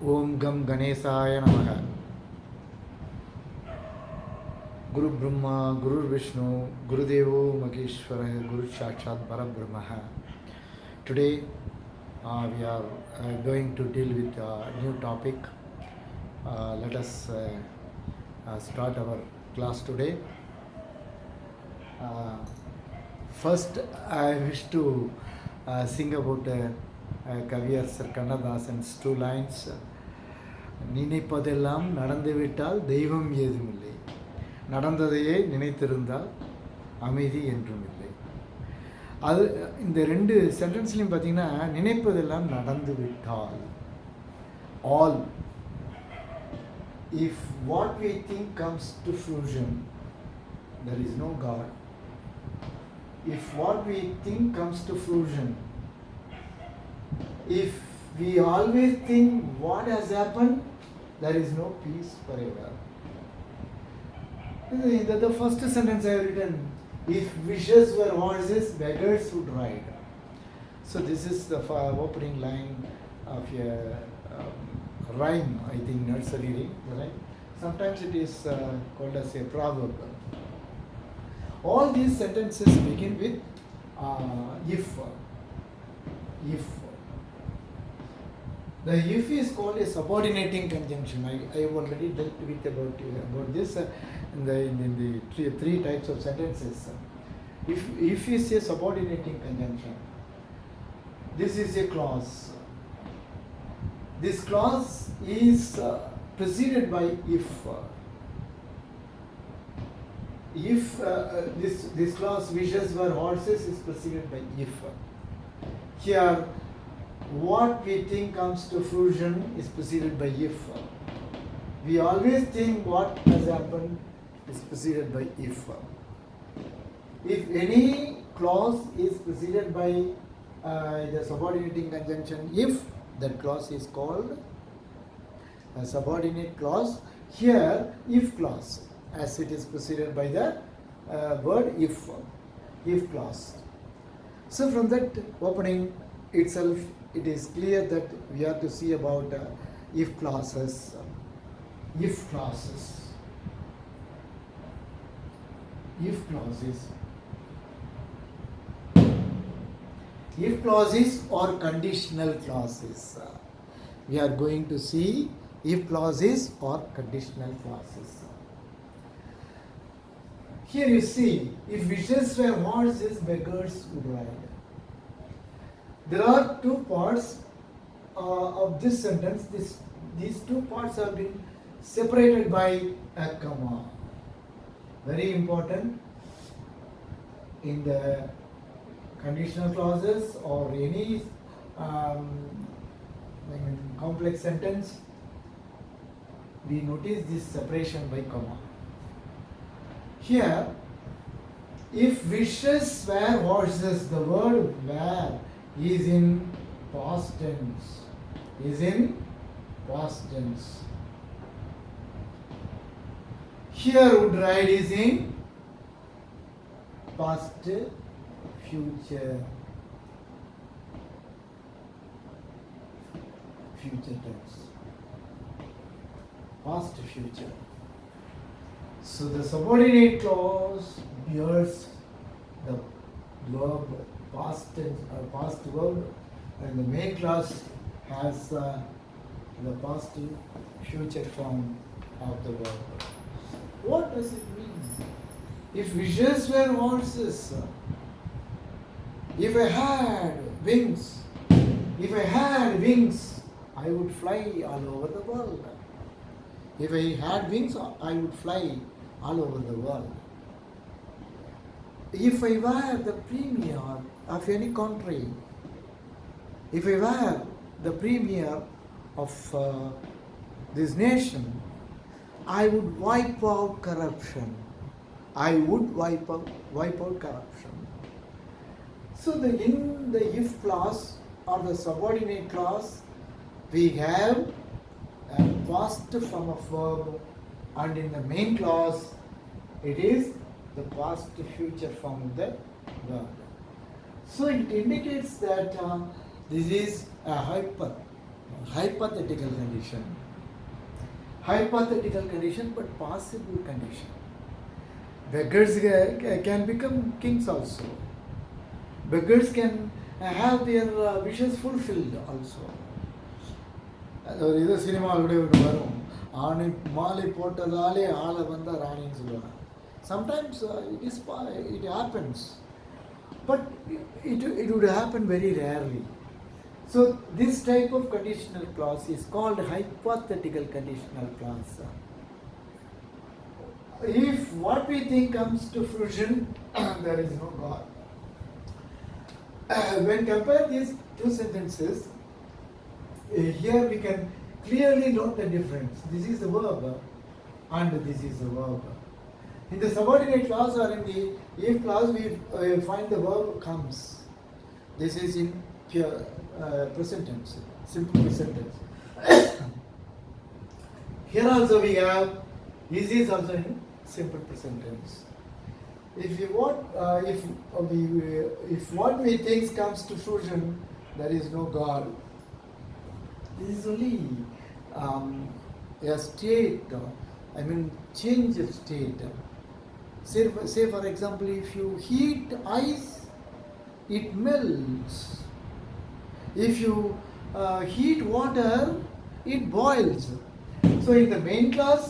Om Gam Ganesaya Namaha. Guru Brahma, Guru Vishnu, Guru Devo Maheshwara, Guru Sakshat Parabrahma. Today we are going to deal with a new topic. Let us start our class today. First, I wish to sing about Kaviyar Sir Kannadasan's two lines. நினைப்பதெல்லாம் நடந்துவிட்டால் தெய்வம் ஏதுமில்லை, நடந்ததையே நினைத்திருந்தால் அமைதி என்றும் இல்லை. அது இந்த ரெண்டு சென்டென்ஸ்லையும் பார்த்தீங்கன்னா நினைப்பதெல்லாம் நடந்து விட்டால், all, if what we think comes to fruition, there is no God. If what we think comes to fruition, if we always think what has happened, there is no peace forever. The first sentence I have written, if wishes were horses, beggars would ride. So this is the opening line of a rhyme, I think nursery rhyme. Sometimes it is called as a proverb. All these sentences begin with if. The if is called a subordinating conjunction. I have already dealt with about this in the three types of sentences. If is a subordinating conjunction. This is a clause. This clause is preceded by if. If this clause wishes were horses is preceded by if. Here, what we think comes to fruition is preceded by if. We always think what has happened is preceded by if. If any clause is preceded by the subordinating conjunction if, that clause is called a subordinate clause. Here, if clause, as it is preceded by the word if clause. So from that opening itself, it is clear that we have to see about if clauses. If clauses. If clauses. If clauses or conditional clauses. We are going to see if clauses or conditional clauses. Here you see, if wishes were horses, beggars would ride. There are two parts of this sentence. These two parts have been separated by a comma. Very important in the conditional clauses or any complex sentence. We notice this separation by comma. Here, if wishes were horses, the word were is in past tense. Is in past tense. Here would ride is in past future. Future tense. Past future. So the subordinate clause bears the verb past tense or past verb, and the main clause has the past future form of the verb. What does it mean? If wishes were horses, if I had wings, I would fly all over the world. If I had wings, I would fly all over the world. If I were the premier of any country, if I were the premier of this nation, I would wipe out corruption. I would wipe out corruption. So in the if clause or the subordinate clause, we have a past form of verb, and in the main clause, it is the past future form of the verb. So it indicates that this is a hypothetical condition. Hypothetical condition, but possible condition. Beggars can become kings also. Beggars can have their wishes fulfilled also. அது ஒரு இது சினிமாவில் ஒன்று வரும், ஆணை மாலை போட்டதாலே ஆளை வந்தால் ராணின்னு சொல்லுவாங்க. Sometimes it happens, but it would happen very rarely. So this type of conditional clause is called hypothetical conditional clause. If what we think comes to fruition, there is no God. When compare these two sentences, here we can clearly note the difference. This is the verb and this is the verb. In the subordinate clause or in the if clause, we find the verb comes. This is in pure present tense, simple present tense. Here also we have is also in simple present tense. If what we think comes to fruition, there is no God. This is only a state. Change of state. Say for example, if you heat ice, it melts. If you heat water, it boils. So in the main clause,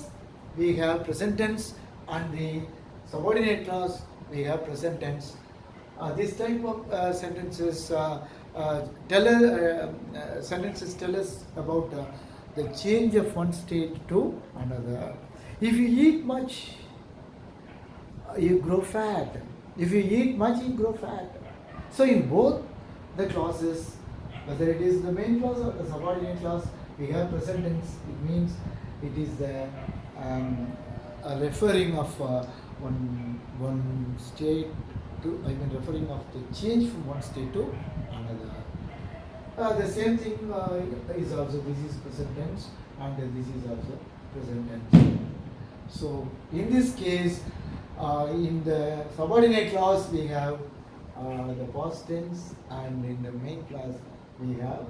we have present tense, and the subordinate clause, we have present tense. This type of sentences tell us about the change of one state to another. If you eat much, you grow fat. If you eat much, you grow fat. So in both the clauses, whether it is the main clause or the subordinate clause, we have present tense. It means it is the referring of one state to, referring of the change from one state to another. The same thing is also, this is present tense and this is also present tense. So in this case, in the subordinate clause we have the past tense, and in the main clause we have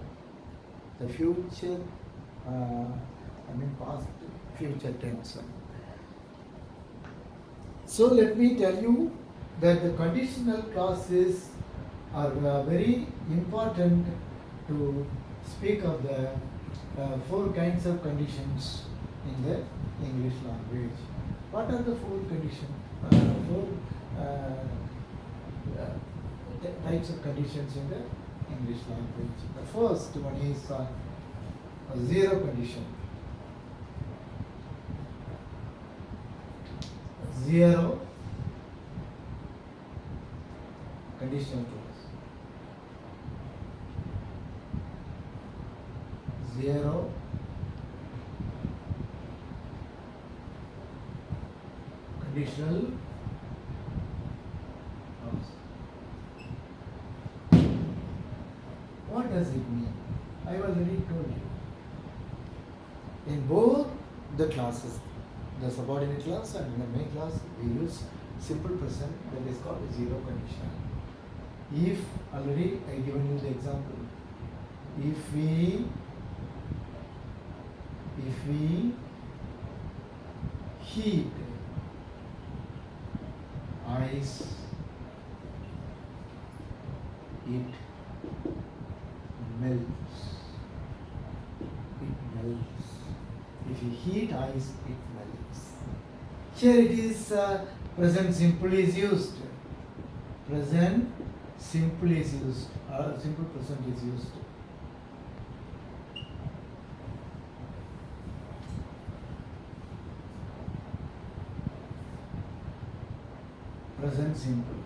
the future, past future tense. So let me tell you that the conditional clauses are very important to speak of the 4 kinds of conditions in the English language. What are the 4 conditions? 4 types of conditions in the English language. The first one is a zero condition. Zero conditional clause. Zero conditional clause. What does it mean? I already told you. In both the classes, the subordinate clause and the main clause, we use simple present, that is called zero conditional. If, already I given you the example, if we heat ice, it melts. It melts. If you heat ice, it melts. Here it is present simple is used. Present simple is used. Simple present is used. Present simple.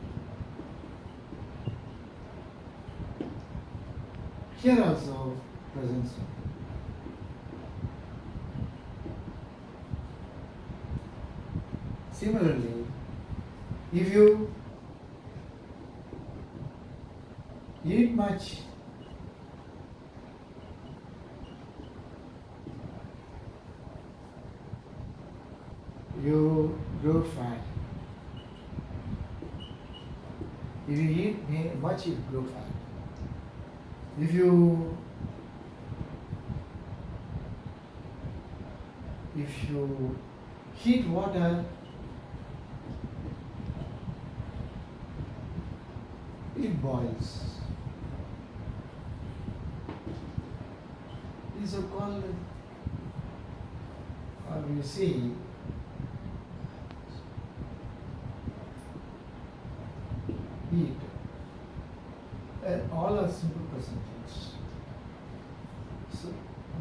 Here also present simple. Similarly, if you eat much, you grow fat. If you eat much, you grow fat. If you if you heat water, it boils. These are called, or we see, heat. All are simple present tense. So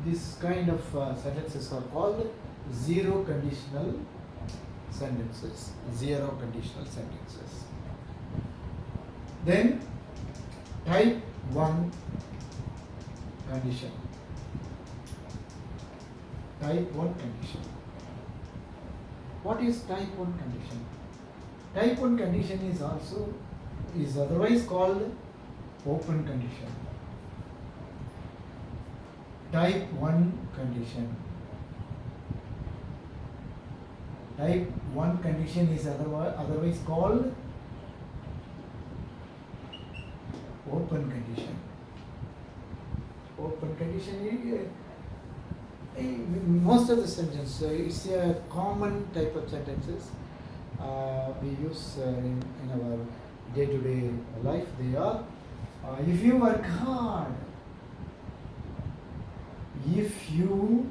this kind of sentences are called zero conditional sentences. Zero conditional sentences. Then type 1 condition. Type 1 condition. What is type 1 condition? Type 1 condition is otherwise called open condition. Type 1 condition. Type 1 condition is otherwise called open condition. Open condition, most of the sentences, it's a common type of sentences we use in our day-to-day life. They are, if you work hard, if you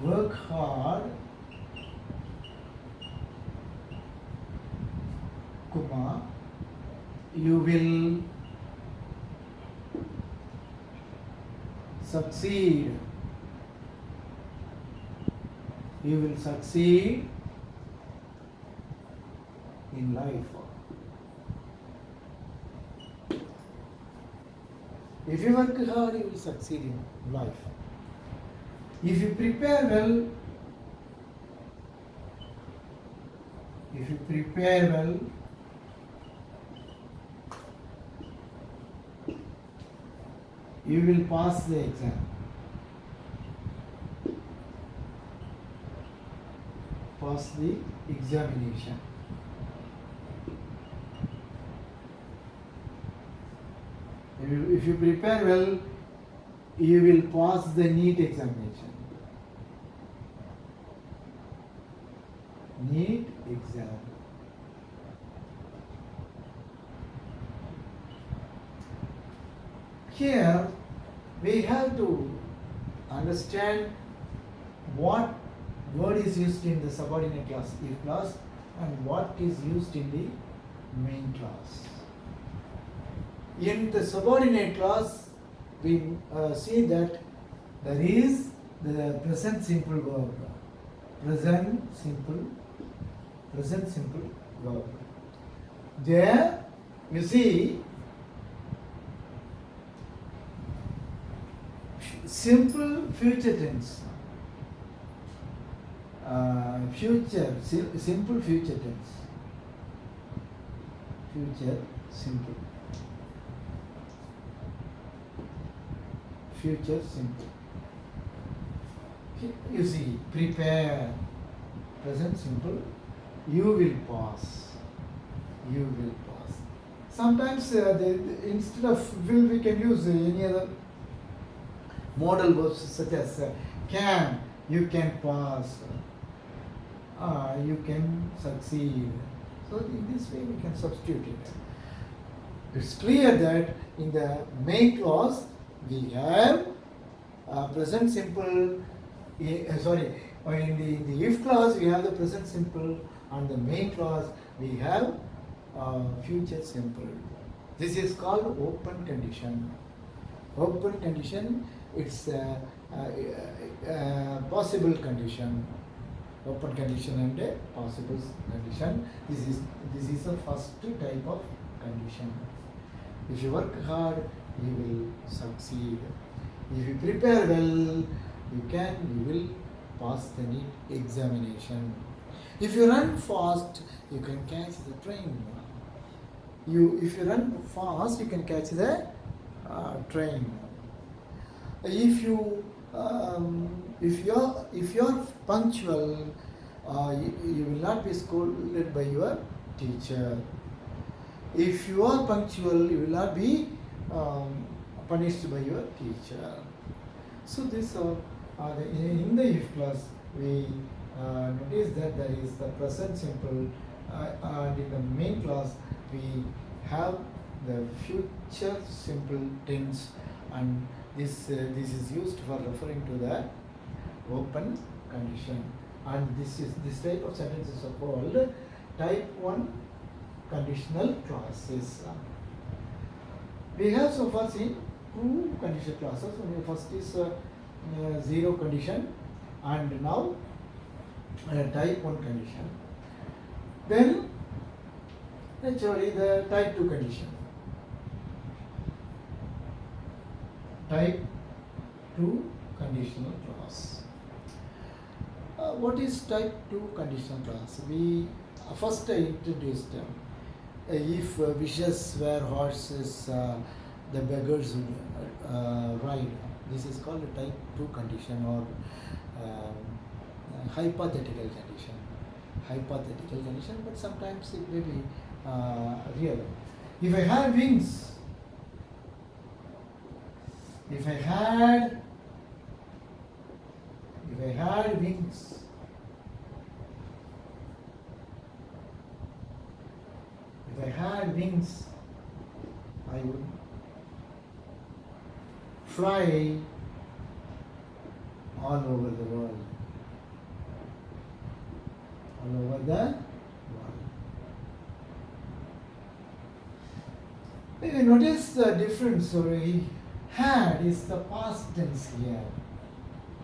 work hard, Kumar, you will succeed. You will succeed in life. If you work hard, you will succeed in life. If you prepare well, you will pass the exam. Pass the examination. If you prepare well, you will pass the NEET examination. NEET exam. Here we have to understand what word is used in the subordinate clause, if clause, and what is used in the main clause. In the subordinate clause, we see that there is the present simple verb. Present simple verb. There you see simple future tense. Simple future tense. Future simple. Future simple. You see, prepare, present simple, you will pass. You will pass. Sometimes instead of will, we can use any other modal verbs such as can, you can pass, you can succeed. So in this way we can substitute it. It's clear that in the main clause we have present simple, in the if clause we have the present simple, and the main clause we have future simple. This is called open condition. Open condition, it's possible condition. Open condition and a possible condition. This is the first type of condition. If you work hard, you will succeed. If you prepare well, you will pass the NEET examination. If you run fast, you can catch the train. If you run fast, you can catch the train. If you're punctual, you will not be scolded by your teacher. If you are punctual, you will not be punished by your teacher. So these are in the if clause we notice that there is the present simple, and in the main clause we have the future simple tense, and this is used for referring to the open condition, and this type of sentences are called type 1 conditional clauses. We have so far seen two conditional clauses. First is zero condition, and now type 1 condition. Then naturally the type 2 condition. Type 2 conditional clause. What is type 2 conditional clause? We first introduced them. If wishes were horses, the beggars would ride. This is called a type 2 condition, or hypothetical condition. Hypothetical condition, but sometimes it may be real. If I had wings, if I had wings, if I had wings, I would fly all over the world. All over the world. You notice the difference. So he had is the past tense here.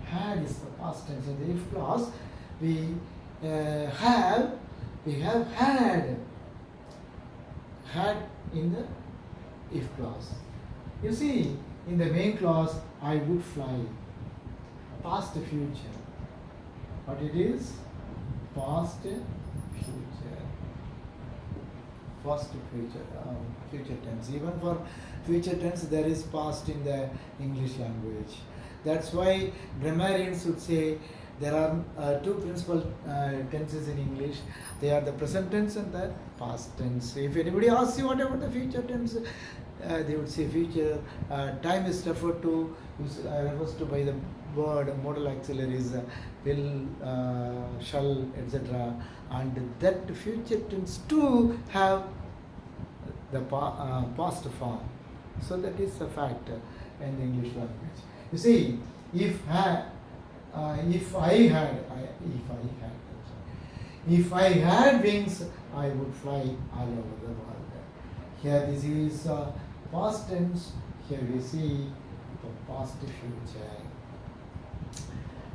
Had is the past tense. In the if clause, we have had in the if clause. You see, in the main clause, I would fly. Past future. What it is? Past future. Past future. Future tense. Even for future tense, there is past in the English language. That's why grammarians would say there are two principal tenses in English. They are the present tense and the past tense. If anybody asks you what about the future tense, they would say future. Time is referred to, refers to by the word modal auxiliaries, will, shall, etc. And that future tends to have the past form. So that is a fact in the English language. You see, if I had wings, I would fly all over the world. Here this is past tense. Here we see the past future.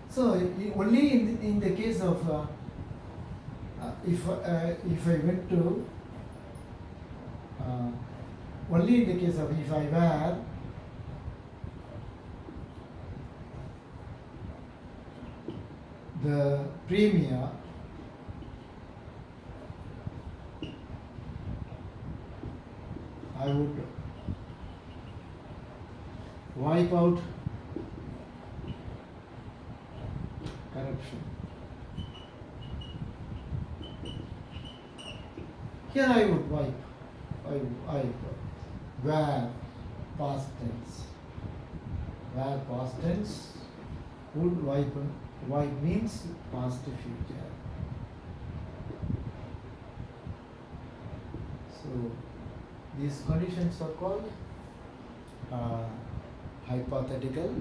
So only in the case of if I went to only in the case of if I were the premier, I would wipe out corruption. Here I would wipe. Where past tense. Where past tense, would wipe. Wipe means past future. So these conditions are called hypothetical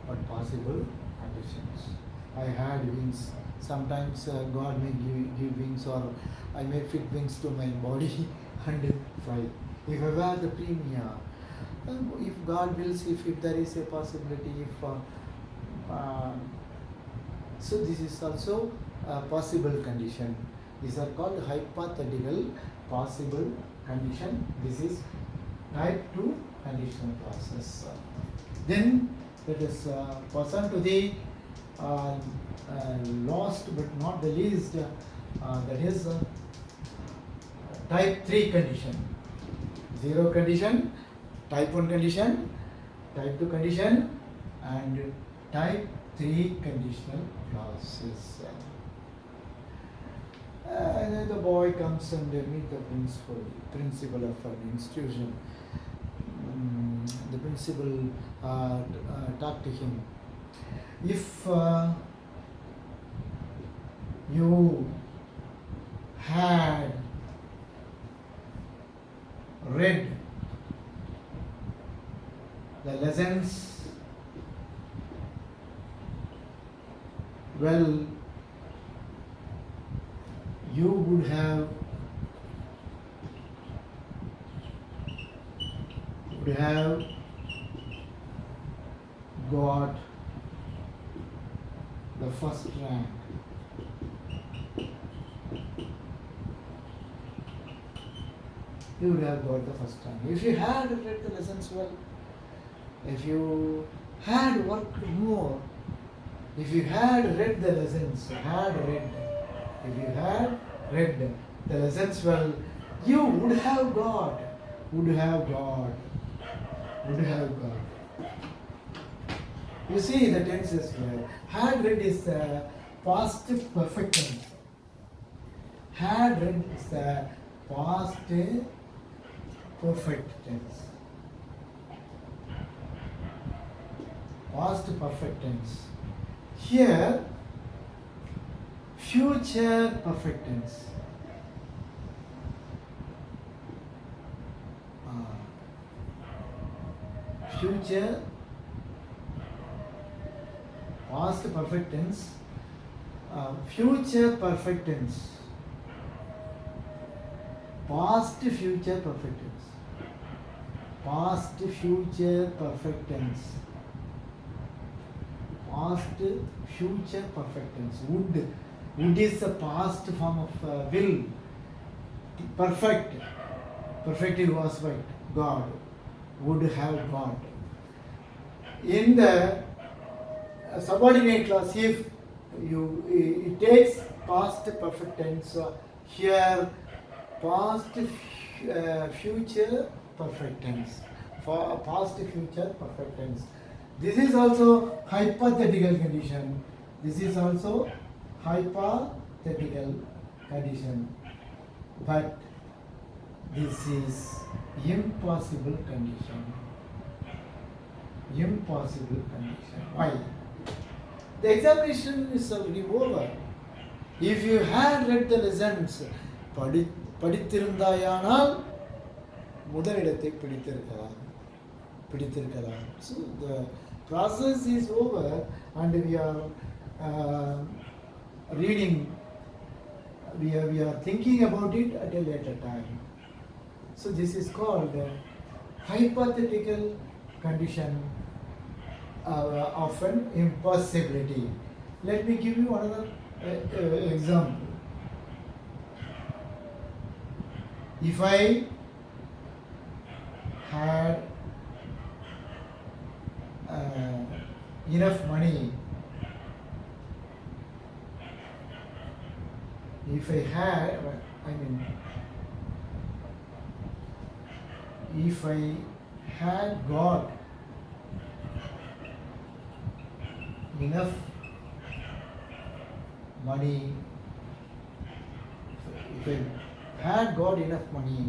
but possible conditions. I had wings. Sometimes God may give wings, or I may fit wings to my body and fly. If I were the premier, if God wills, if there is a possibility, so this is also a possible condition. These are called hypothetical possible condition. This is type 2 conditional clauses. Then let us pass on to the last but not the least, that is type 3 condition. Zero condition, type 1 condition, type 2 condition, and type 3 conditional clauses. And then the boy comes and they meet the principal of an institution. The principal talk to him. If you had read the lessons well, you would have got the first rank. You would have got the first rank. If you had read the lessons well, if you had worked more, if you had read the lessons, if you had read the lessons well, you would have got. You see the tenses here. Had read is the past perfect tense. Had read is the past perfect tense. Past perfect tense. Here, future perfect tense. Future, past perfect tense, future perfect tense, past future perfect tense, past future perfect tense, past future perfect tense. Would is the past form of will. Perfected was by God. Would have got. In the subordinate clause, if it takes past perfect tense, here past future perfect tense, for past future perfect tense. This is also hypothetical condition. This is also hypothetical condition, but this is impossible condition. Impossible condition. Why? The examination is already over. If you had read the lessons, படித்திருந்தாயானால் முதலிடத்தை பிடித்திருக்கலாம். So the process is over and we are reading, we are thinking about it at a later time. So this is called hypothetical condition of an impossibility. Let me give you another example. If I had enough money, if I had got enough money, if I had got enough money,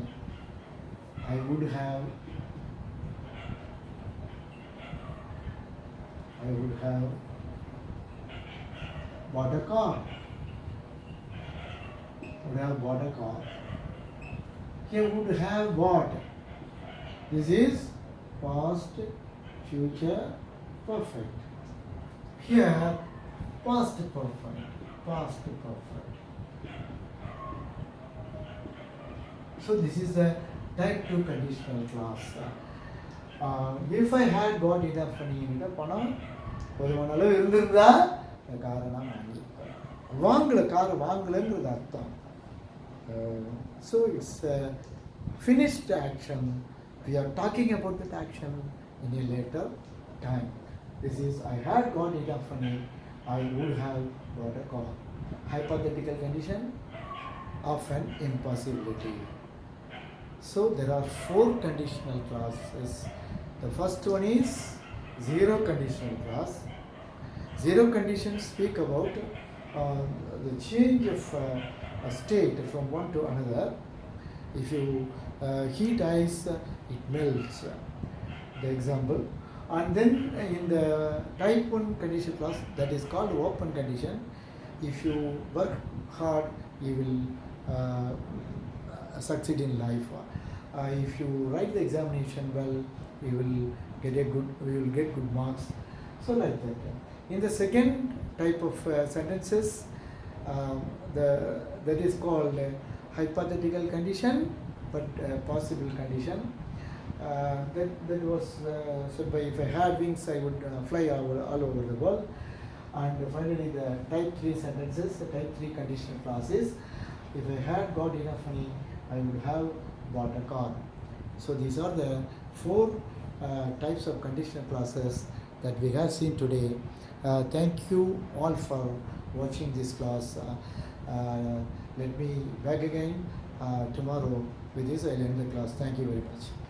I would have bought a car. Here would have bought. This is past, future, perfect. Here, past perfect. So this is a type 2 conditional clause. If I had got enough money, பணம் போதுமான அளவு இருந்திருந்தா இந்த காரை நான் வாங்கியிருப்பேன். காரை வாங்கலைங்கிறது அர்த்தம். So it's a finished action. We are talking about that action in a later time. This is, I had got enough money, I would have got a car. Hypothetical condition of an impossibility. So there are 4 conditional clauses. The first one is zero conditional clause. Zero conditions speak about the change of a state from one to another. If you heat ice, it melts. The example. And then in the type 1 conditional clause, that is called open condition, If you work hard, you will succeed in life. If you write the examination well, you will you will get good marks. So like that. In the second type of sentences, that is called hypothetical condition, but possible condition. That was said by, if I had wings, I would fly all over the world. And finally, the type 3 sentences, the type 3 conditional clauses. If I had got enough money, I would have bought a car. So these are the 4 types of conditional clauses that we have seen today. Thank you all for watching this class. Let me back again tomorrow. With this, I'll end the class. Thank you very much.